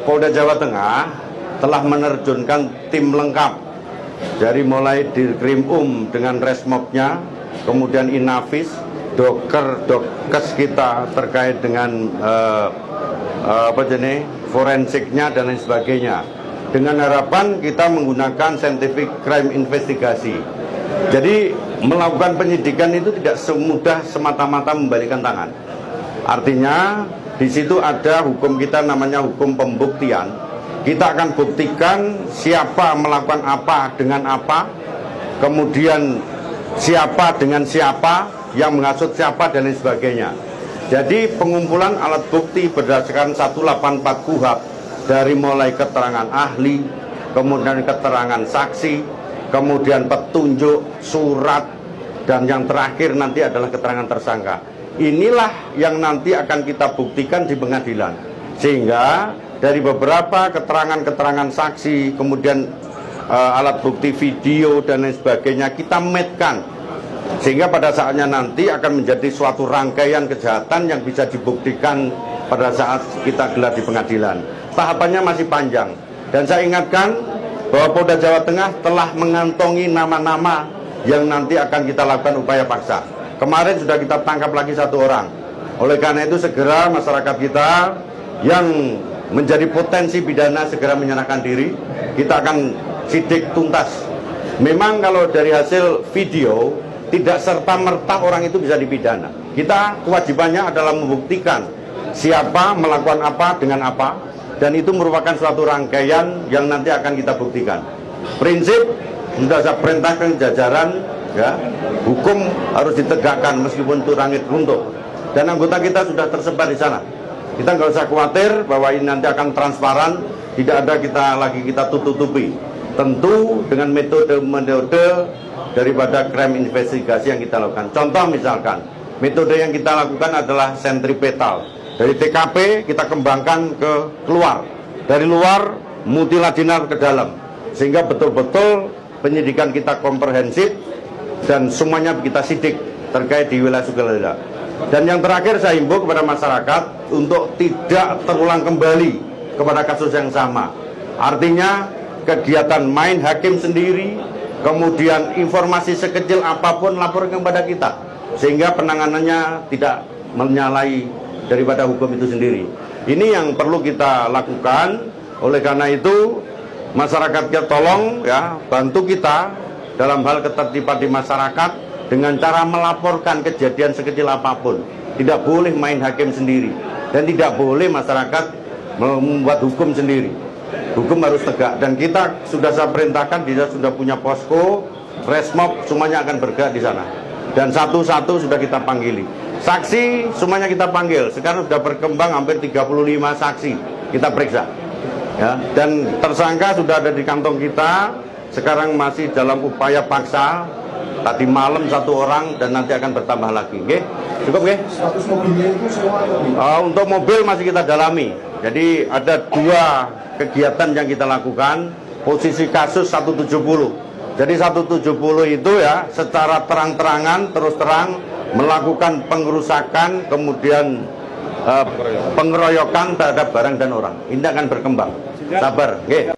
Polda Jawa Tengah telah menerjunkan tim lengkap dari mulai Dirkrim dengan Resmobnya, kemudian Inavis, Dokkes kita terkait dengan forensiknya dan lain sebagainya. Dengan harapan kita menggunakan scientific crime investigasi. Jadi melakukan penyidikan itu tidak semudah semata-mata membalikan tangan. Artinya di situ ada hukum kita namanya hukum pembuktian. Kita akan buktikan siapa melakukan apa dengan apa, kemudian siapa dengan siapa, yang menghasut siapa dan lain sebagainya. Jadi pengumpulan alat bukti berdasarkan 184 KUHP dari mulai keterangan ahli, kemudian keterangan saksi, kemudian petunjuk, surat, dan yang terakhir nanti adalah keterangan tersangka. Inilah yang nanti akan kita buktikan di pengadilan. Sehingga dari beberapa keterangan-keterangan saksi, kemudian alat bukti video dan lain sebagainya kita matchkan. Sehingga pada saatnya nanti akan menjadi suatu rangkaian kejahatan yang bisa dibuktikan pada saat kita gelar di pengadilan. Tahapannya masih panjang. Dan saya ingatkan bahwa Polda Jawa Tengah telah mengantongi nama-nama yang nanti akan kita lakukan upaya paksa. Kemarin sudah kita tangkap lagi 1 orang. Oleh karena itu segera masyarakat kita yang menjadi potensi pidana segera menyerahkan diri. Kita akan sidik tuntas. Memang kalau dari hasil video tidak serta-merta orang itu bisa dipidana. Kita kewajibannya adalah membuktikan siapa melakukan apa dengan apa, dan itu merupakan suatu rangkaian yang nanti akan kita buktikan. Prinsip sudah saya perintahkan jajaran, ya, hukum harus ditegakkan meskipun itu langit runtuh. Dan anggota kita sudah tersebar di sana. Kita nggak usah khawatir bahwa ini nanti akan transparan, tidak ada kita tutupi. Tentu dengan metode daripada crime investigasi yang kita lakukan. Contoh misalkan, metode yang kita lakukan adalah sentripetal. Dari TKP kita kembangkan ke luar, dari luar multilateral ke dalam, sehingga betul-betul penyidikan kita komprehensif dan semuanya kita sidik terkait di wilayah Sukaleda. Dan yang terakhir saya himbau kepada masyarakat untuk tidak terulang kembali kepada kasus yang sama. Artinya kegiatan main hakim sendiri, kemudian informasi sekecil apapun laporkan kepada kita, sehingga penanganannya tidak menyalahi daripada hukum itu sendiri. Ini yang perlu kita lakukan. Oleh karena itu masyarakat kita tolong ya bantu kita dalam hal ketertiban di masyarakat dengan cara melaporkan kejadian sekecil apapun. Tidak boleh main hakim sendiri dan tidak boleh masyarakat membuat hukum sendiri. Hukum harus tegak, dan kita sudah saya perintahkan, dia sudah punya posko, Resmob semuanya akan bergerak di sana. Dan satu-satu sudah kita panggili. Saksi semuanya kita panggil. Sekarang sudah berkembang hampir 35 saksi kita periksa. Ya, dan tersangka sudah ada di kantong kita. Sekarang masih dalam upaya paksa. Tadi malam 1 orang dan nanti akan bertambah lagi. Oke? Cukup, oke? Status mobilnya itu semua untuk mobil masih kita dalami. Jadi ada 2 kegiatan yang kita lakukan. Posisi kasus 170. Jadi 170 itu ya secara terang-terangan, terus terang melakukan pengerusakan, kemudian pengeroyokan terhadap barang dan orang. Ini akan berkembang. Sabar, oke?